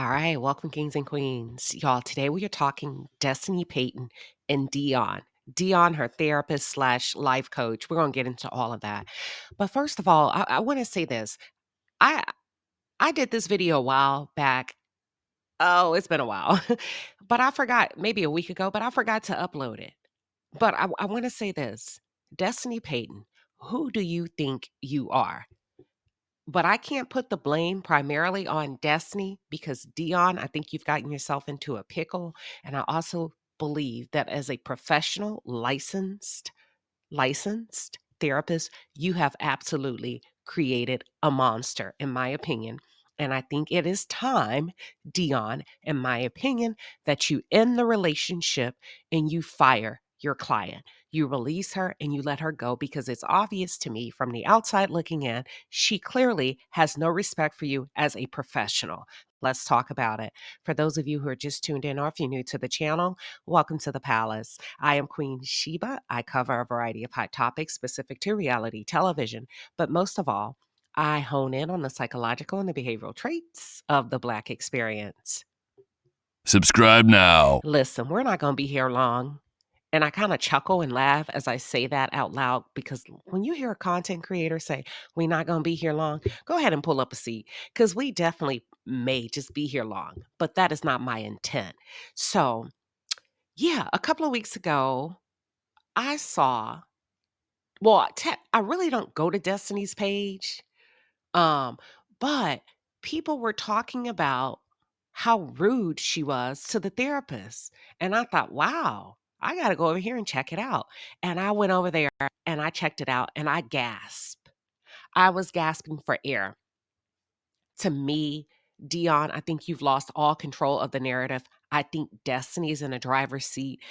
All right, welcome, kings and queens. Y'all, today we are talking Destiny Payton and Dionne. Dionne, her therapist slash life coach. We're going to get into all of that. But first of all, I want to say this. I I did this video a while back. Oh, it's been a while. But I forgot, maybe a week ago, but I forgot to upload it. But I want to say this. Destiny Payton, who do you think you are? But I can't put the blame primarily on Destiny because Dionne, I think you've gotten yourself into a pickle. And I also believe that as a professional, licensed therapist, you have absolutely created a monster, in my opinion. And I think it is time, Dionne, in my opinion, that you end the relationship and you fire your client. You release her and you let her go because it's obvious to me from the outside looking in, she clearly has no respect for you as a professional. Let's talk about it. For those of you who are just tuned in or if you're new to the channel, welcome to the palace. I am Queen Sheba. I cover a variety of hot topics specific to reality television, but most of all, I hone in on the psychological and the behavioral traits of the Black experience. Subscribe now. Listen, we're not going to be here long. And I kind of chuckle and laugh as I say that out loud because when you hear a content creator say, we're not going to be here long, go ahead and pull up a seat because we definitely may just be here long, but that is not my intent. So, yeah, a couple of weeks ago, I saw well, I really don't go to Destiny's page, um, but people were talking about how rude she was to the therapist, and I thought, "Wow, I gotta go over here and check it out." And I went over there and I checked it out and I gasped. I was gasping for air. To me, Dionne, I think you've lost all control of the narrative. I think Destiny is in a driver's seat.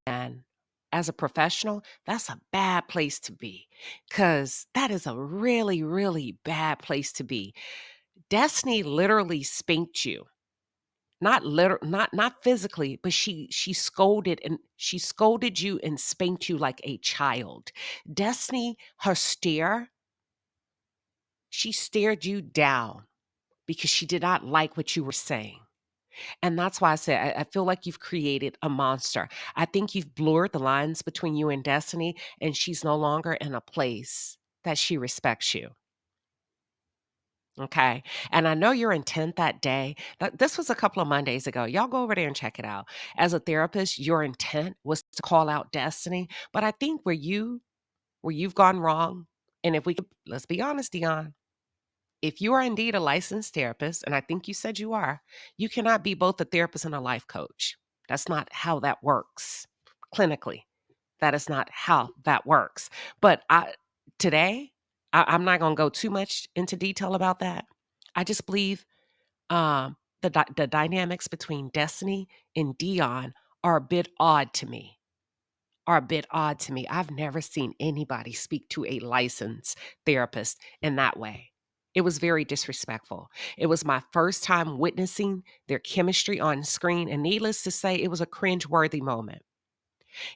And as a professional, that's a bad place to be because that is a really, really bad place to be. Destiny literally spanked you. Not physically, but she scolded you and spanked you like a child. Destiny, her stare, she stared you down because she did not like what you were saying. And that's why I say I feel like you've created a monster. I think you've blurred the lines between you and Destiny, and she's no longer in a place that she respects you. Okay. And I know your intent that day. This was a couple of Mondays ago. Y'all go over there and check it out. As a therapist, your intent was to call out Destiny. But I think where you've gone wrong, and if we could, let's be honest, Dion, if you are indeed a licensed therapist, and I think you said you are, you cannot be both a therapist and a life coach. That's not how that works clinically. That is not how that works. But today, I'm not going to go too much into detail about that. I just believe the dynamics between Destiny and Dionne are a bit odd to me. Are a bit odd to me. I've never seen anybody speak to a licensed therapist in that way. It was very disrespectful. It was my first time witnessing their chemistry on screen, and needless to say, it was a cringe-worthy moment.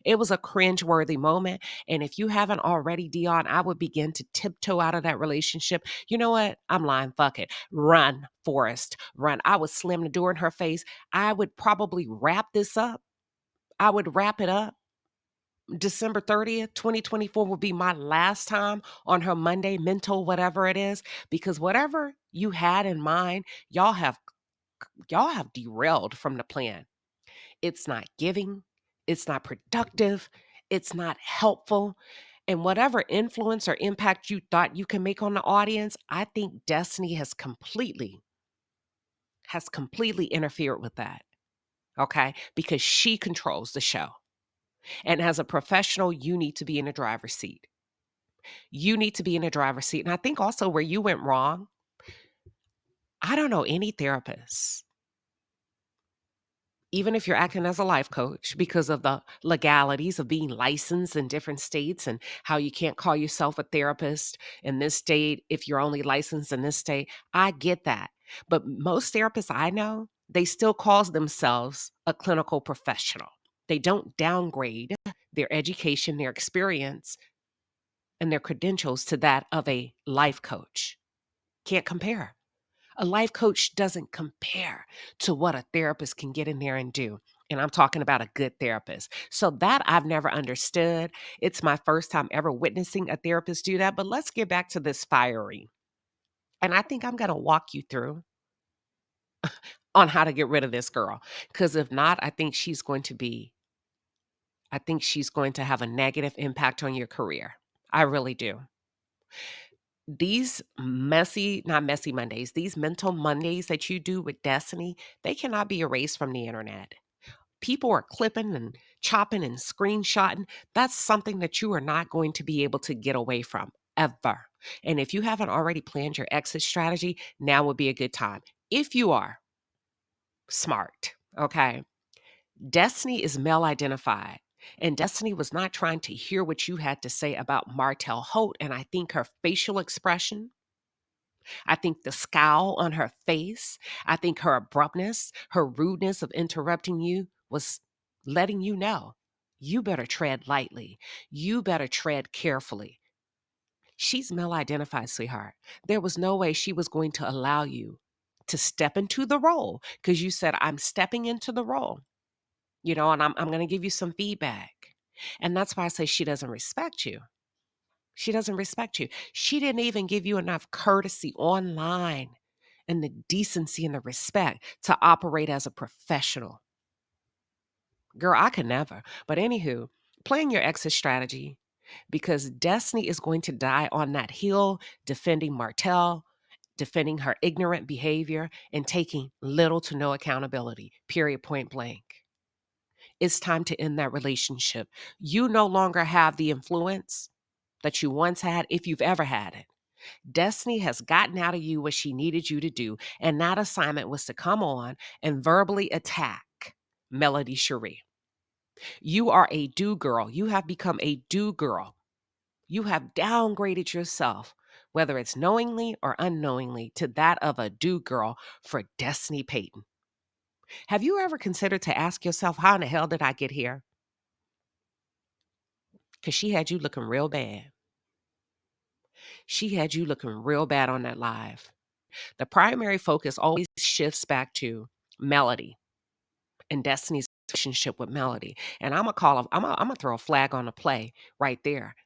It was a cringe-worthy moment, and if you haven't already, Dion, I would begin to tiptoe out of that relationship. You know what? I'm lying. Fuck it. Run, Forrest, run. I would slam the door in her face. I would probably wrap this up. I would wrap it up. December 30th, 2024 will be my last time on her Monday mental whatever it is because whatever you had in mind, y'all have derailed from the plan. It's not giving, it's not productive, it's not helpful. And whatever influence or impact you thought you can make on the audience, I think Destiny has completely interfered with that. Okay? Because she controls the show. And as a professional, you need to be in the driver's seat. You need to be in the driver's seat. And I think also where you went wrong, I don't know any therapist, even if you're acting as a life coach, because of the legalities of being licensed in different states and how you can't call yourself a therapist in this state if you're only licensed in this state. I get that. But most therapists I know, they still call themselves a clinical professional. They don't downgrade their education, their experience, and their credentials to that of a life coach. Can't compare. A life coach doesn't compare to what a therapist can get in there and do. And I'm talking about a good therapist. So that I've never understood. It's my first time ever witnessing a therapist do that. But let's get back to this firing. And I think I'm going to walk you through on how to get rid of this girl. Because if not, I think she's going to have a negative impact on your career. I really do. These not messy Mondays, these mental Mondays that you do with Destiny, they cannot be erased from the internet. People are clipping and chopping and screenshotting. That's something that you are not going to be able to get away from ever. And if you haven't already planned your exit strategy, now would be a good time. If you are smart, okay? Destiny is male identified. And Destiny was not trying to hear what you had to say about Martell Holt. And I think her facial expression, I think the scowl on her face, I think her abruptness, her rudeness of interrupting you was letting you know you better tread lightly. You better tread carefully. She's male identified, sweetheart. There was no way she was going to allow you to step into the role because you said, I'm stepping into the role, and I'm going to give you some feedback. And that's why I say she doesn't respect you. She doesn't respect you. She didn't even give you enough courtesy online and the decency and the respect to operate as a professional. Girl, I could never. But anywho, playing your exit strategy because Destiny is going to die on that hill defending Martell, defending her ignorant behavior, and taking little to no accountability, period, point blank. It's time to end that relationship. You no longer have the influence that you once had, if you've ever had it. Destiny has gotten out of you what she needed you to do, and that assignment was to come on and verbally attack Melody Cherie. You are a do girl. You have become a do girl. You have downgraded yourself, whether it's knowingly or unknowingly, to that of a do girl for Destiny Payton. Have you ever considered to ask yourself, how in the hell did I get here? Because she had you looking real bad. She had you looking real bad on that live. The primary focus always shifts back to Melody and Destiny's relationship with Melody. And I'm gonna throw a flag on the play right there.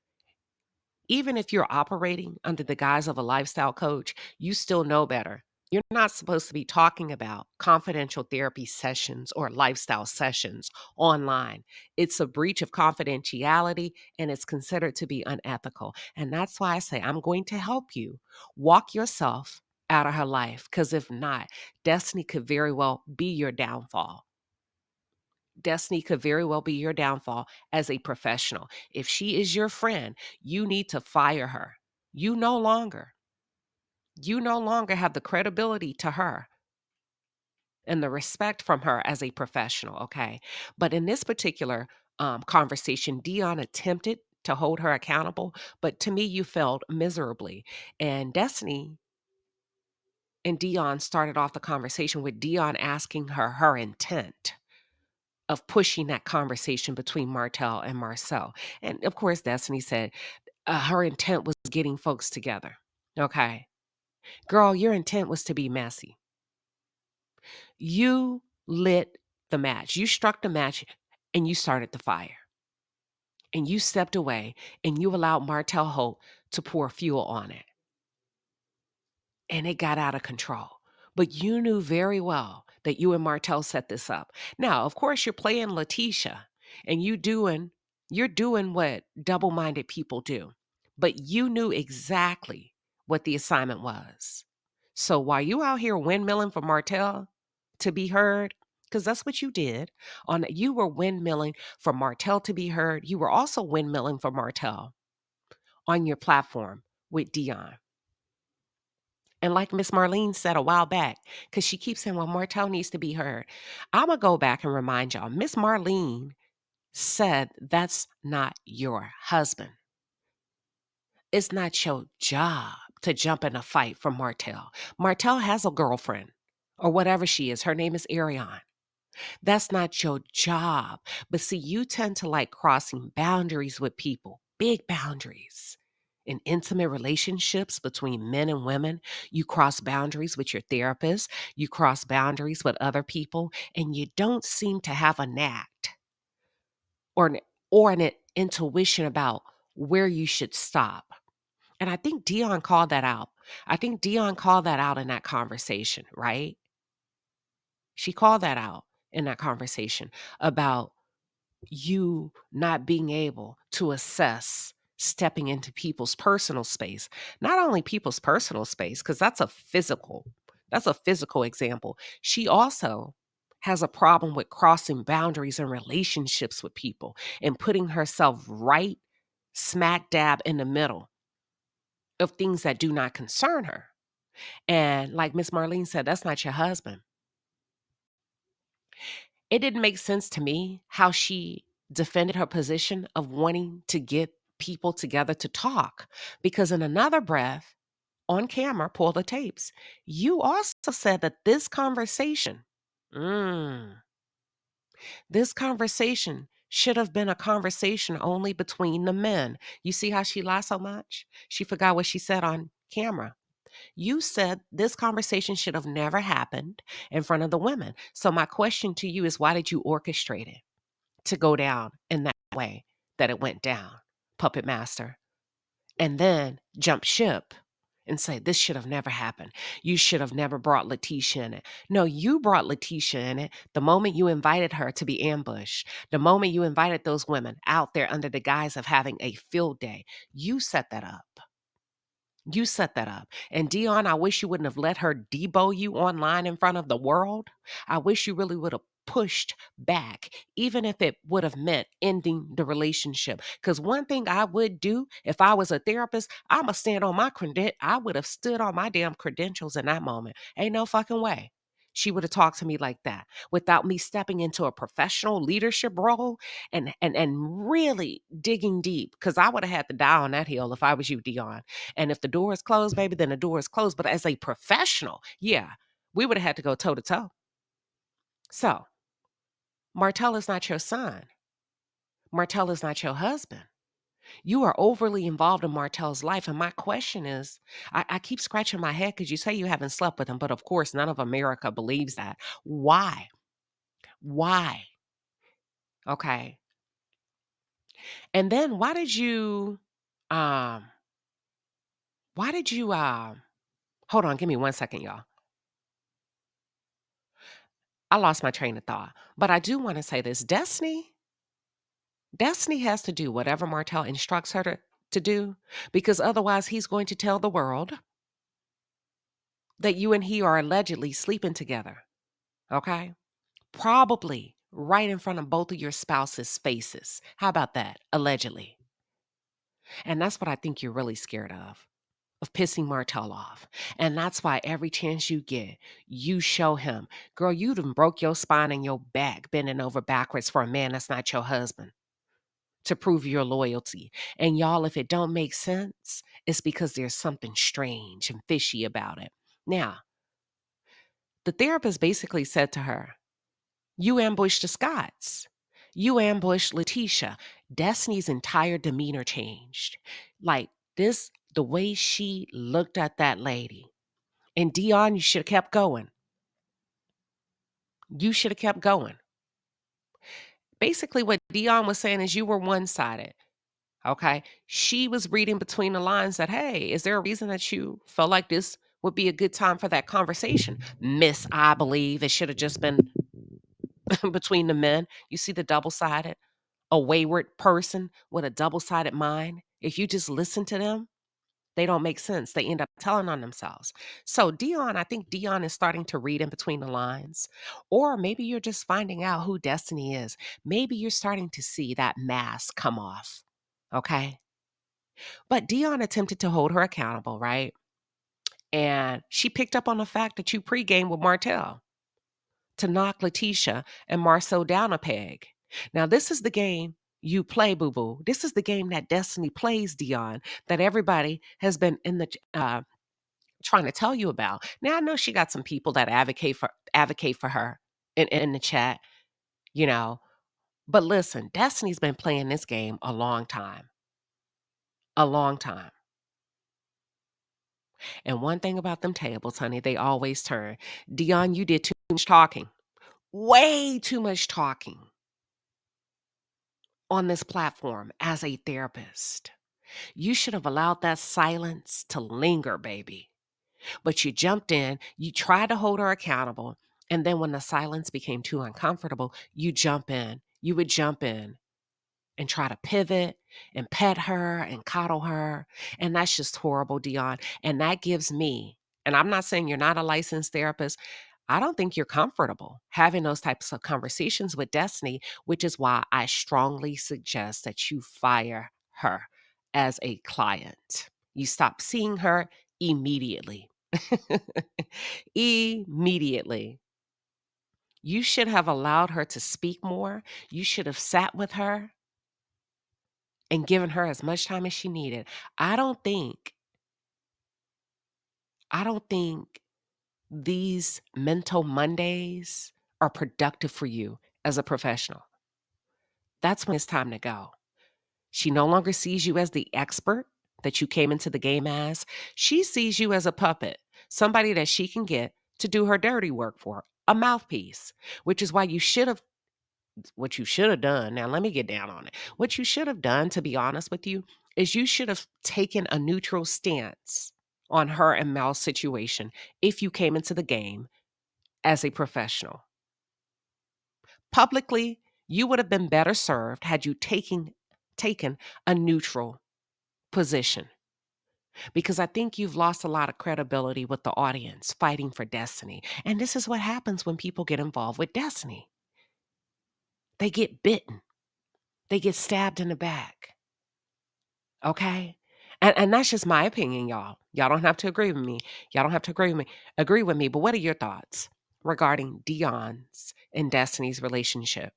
Even if you're operating under the guise of a lifestyle coach, you still know better. You're not supposed to be talking about confidential therapy sessions or lifestyle sessions online. It's a breach of confidentiality and it's considered to be unethical. And that's why I say I'm going to help you walk yourself out of her life. Because if not, Destiny could very well be your downfall. Destiny could very well be your downfall as a professional. If she is your friend, you need to fire her. You no longer, you no longer have the credibility to her and the respect from her as a professional, okay? But in this particular conversation, Dionne attempted to hold her accountable, but to me, you failed miserably. And Destiny and Dionne started off the conversation with Dionne asking her intent of pushing that conversation between Martell and Marcel. And of course, Destiny said her intent was getting folks together. Okay. Girl, your intent was to be messy. You lit the match. You struck the match and you started the fire. And you stepped away and you allowed Martell Holt to pour fuel on it. And it got out of control. But you knew very well that you and Martell set this up. Now, of course, you're playing Letitia and you're doing what double-minded people do. But you knew exactly what the assignment was. So while you out here windmilling for Martell to be heard, because that's what you did, you were windmilling for Martell to be heard. You were also windmilling for Martell on your platform with Dionne. And like Miss Marlene said a while back, because she keeps saying, well, Martell needs to be heard. I'm going to go back and remind y'all, Miss Marlene said that's not your husband. It's not your job to jump in a fight for Martell. Martell has a girlfriend or whatever she is. Her name is Ariane. That's not your job. But see, you tend to like crossing boundaries with people, big boundaries. in intimate relationships between men and women. You cross boundaries with your therapist, you cross boundaries with other people, and you don't seem to have a knack or an intuition about where you should stop. And I think Dionne called that out. I think Dionne called that out in that conversation, right? She called that out in that conversation about you not being able to assess stepping into people's personal space. Not only people's personal space, because that's a physical example. She also has a problem with crossing boundaries and relationships with people and putting herself right smack dab in the middle of things that do not concern her. And like Miss Marlene said, that's not your husband. It didn't make sense to me how she defended her position of wanting to get people together to talk, because in another breath, on camera, pull the tapes, you also said that mm, this conversation should have been a conversation only between the men. You see how she lied so much? She forgot what she said on camera. You said this conversation should have never happened in front of the women. So my question to you is, why did you orchestrate it to go down in that way that it went down, puppet master, and then jump ship and say this should have never happened? You should have never brought Letitia in it. No, you brought Letitia in it the moment you invited her to be ambushed, the moment you invited those women out there under the guise of having a field day. You set that up. You set that up. And Dionne, I wish you wouldn't have let her debo you online in front of the world. I wish you really would have pushed back, even if it would have meant ending the relationship. Because one thing I would do if I was a therapist, I'ma stand on my I would have stood on my damn credentials in that moment. Ain't no fucking way. She would have talked to me like that without me stepping into a professional leadership role and really digging deep. Because I would have had to die on that hill if I was you, Dionne. And if the door is closed, baby, then the door is closed. But as a professional, yeah, we would have had to go toe to toe. So Martell is not your son. Martell is not your husband. You are overly involved in Martell's life. And my question is, I keep scratching my head because you say you haven't slept with him, but of course, none of America believes that. Why? Why? Okay. And then um, why did you, hold on, give me 1 second, y'all. I lost my train of thought, but I do want to say this. Destiny has to do whatever Martell instructs her to do, because otherwise he's going to tell the world that you and he are allegedly sleeping together. Okay? Probably right in front of both of your spouse's faces. How about that? Allegedly. And that's what I think you're really scared of pissing Martell off. And that's why every chance you get, you show him, girl, you done broke your spine and your back bending over backwards for a man that's not your husband, to prove your loyalty. And y'all, if it don't make sense, it's because there's something strange and fishy about it. Now, the therapist basically said to her, you ambushed the Scotts. You ambushed Letitia. Destiny's entire demeanor changed. Like this, the way she looked at that lady. And Dionne, you should have kept going. You should have kept going. Basically, what Dionne was saying is you were one sided. Okay. She was reading between the lines that, hey, is there a reason that you felt like this would be a good time for that conversation? Miss, I believe it should have just been between the men. You see the double sided, a wayward person with a double sided mind. If you just listen to them, they don't make sense. They end up telling on themselves. So Dionne, I think Dionne is starting to read in between the lines. Or maybe you're just finding out who Destiny is. Maybe you're starting to see that mask come off. Okay. But Dionne attempted to hold her accountable, right? And she picked up on the fact that you pregame with Martell to knock Letitia and Marceau down a peg. Now, this is the game you play, boo boo. This is the game that Destiny plays, Dionne, that everybody has been in the trying to tell you about. Now, I know she got some people that advocate for her in the chat, you know. But listen, Destiny's been playing this game a long time. A long time. And one thing about them tables, honey, they always turn. Dionne, you did too much talking. Way too much talking on this platform as a therapist. You should have allowed that silence to linger, baby. But you jumped in, you tried to hold her accountable, and then when the silence became too uncomfortable, you jump in. You would jump in and try to pivot and pet her and coddle her. And that's just horrible, Dion. And that gives me, and I'm not saying you're not a licensed therapist, I don't think you're comfortable having those types of conversations with Destiny, which is why I strongly suggest that you fire her as a client. You stop seeing her immediately. Immediately. You should have allowed her to speak more. You should have sat with her and given her as much time as she needed. I don't think I don't think these mental Mondays are productive for you as a professional. That's when it's time to go. She no longer sees you as the expert that you came into the game as. She sees you as a puppet, somebody that she can get to do her dirty work for, a mouthpiece, which is why what you should have done. Now, let me get down on it. What you should have done, to be honest with you, is you should have taken a neutral stance on her and Mel's situation if you came into the game as a professional. Publicly, you would have been better served had you taken a neutral position because I think you've lost a lot of credibility with the audience fighting for Destiny. And this is what happens when people get involved with Destiny. They get bitten. They get stabbed in the back. Okay? And that's just my opinion, y'all. Y'all don't have to agree with me. Y'all don't have to agree with me, but what are your thoughts regarding Dion's and Destiny's relationship?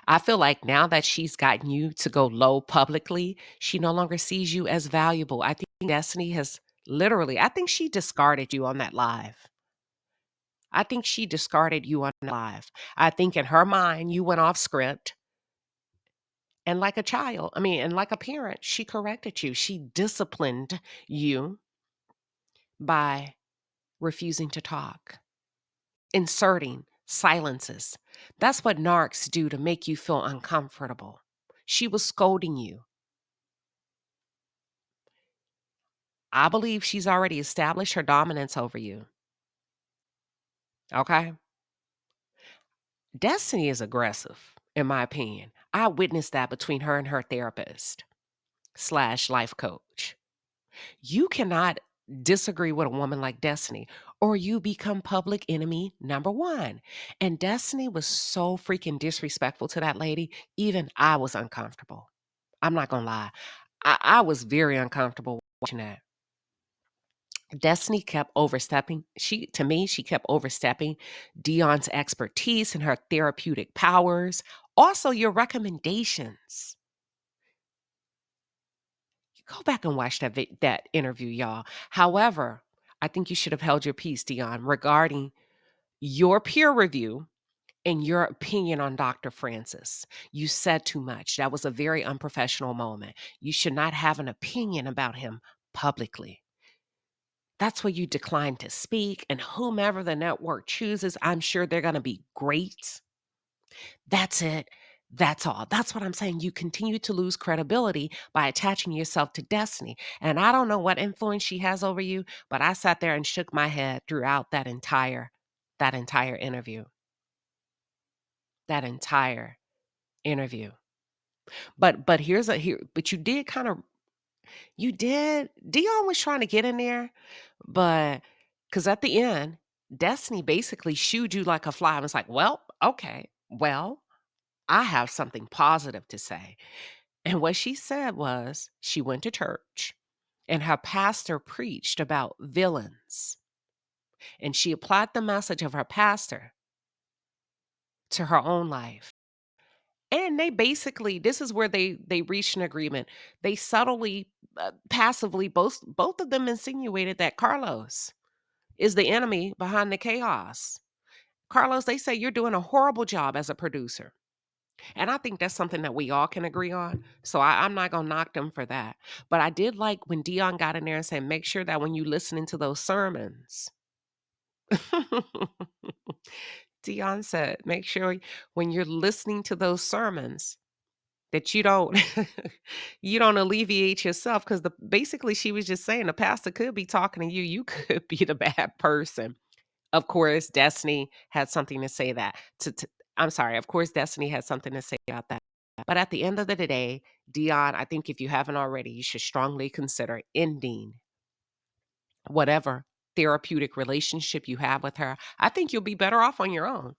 I feel like now that she's gotten you to go low publicly, she no longer sees you as valuable. I think Destiny has literally, I think she discarded you on that live. I think she discarded you on live. I think in her mind, you went off script. And like a child, I mean, and like a parent, she corrected you. She disciplined you by refusing to talk, inserting silences. That's what narcs do to make you feel uncomfortable. She was scolding you. I believe she's already established her dominance over you. Okay. Destiny is aggressive, in my opinion. I witnessed that between her and her therapist slash life coach. You cannot disagree with a woman like Destiny, or you become public enemy number one. And Destiny was so freaking disrespectful to that lady. Even I was uncomfortable. I'm not going to lie. I was very uncomfortable watching that. Destiny kept overstepping. To me, she kept overstepping Dion's expertise and her therapeutic powers. Also, your recommendations. Go back and watch that interview, y'all. However, I think you should have held your peace, Dion, regarding your peer review and your opinion on Dr. Francis. You said too much. That was a very unprofessional moment. You should not have an opinion about him publicly. That's where you decline to speak, and whomever the network chooses, I'm sure they're going to be great. That's it. That's all. That's what I'm saying. You continue to lose credibility by attaching yourself to Destiny. And I don't know what influence she has over you, but I sat there and shook my head throughout that entire interview. That entire interview. But but you did Dion was trying to get in there, but because at the end, Destiny basically shooed you like a fly. I was like, well, okay, well, I have something positive to say. And what she said was she went to church and her pastor preached about villains. And she applied the message of her pastor to her own life. And they basically, this is where they reached an agreement. They subtly, passively, both of them insinuated that Carlos is the enemy behind the chaos. Carlos, they say you're doing a horrible job as a producer. And I think that's something that we all can agree on. So I'm not gonna knock them for that. But I did like when Dion got in there and said, make sure that when you listening to those sermons, Dion said, make sure when you're listening to those sermons that you don't you don't alleviate yourself because the basically she was just saying the pastor could be talking to you. You could be the bad person. Of course, Destiny had something to say that to I'm sorry, of course, Destiny had something to say about that. But at the end of the day, Dion, I think if you haven't already, you should strongly consider ending whatever therapeutic relationship you have with her. I think you'll be better off on your own.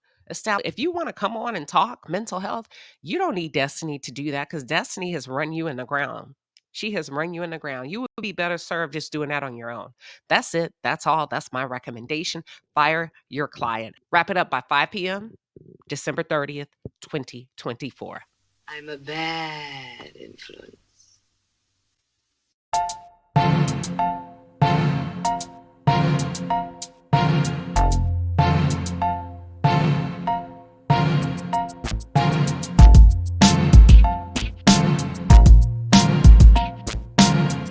If you want to come on and talk mental health, you don't need Destiny to do that because Destiny has run you in the ground. She has run you in the ground. You would be better served just doing that on your own. That's it. That's all. That's my recommendation. Fire your client. Wrap it up by 5 p.m., December 30th, 2024. I'm a bad influence.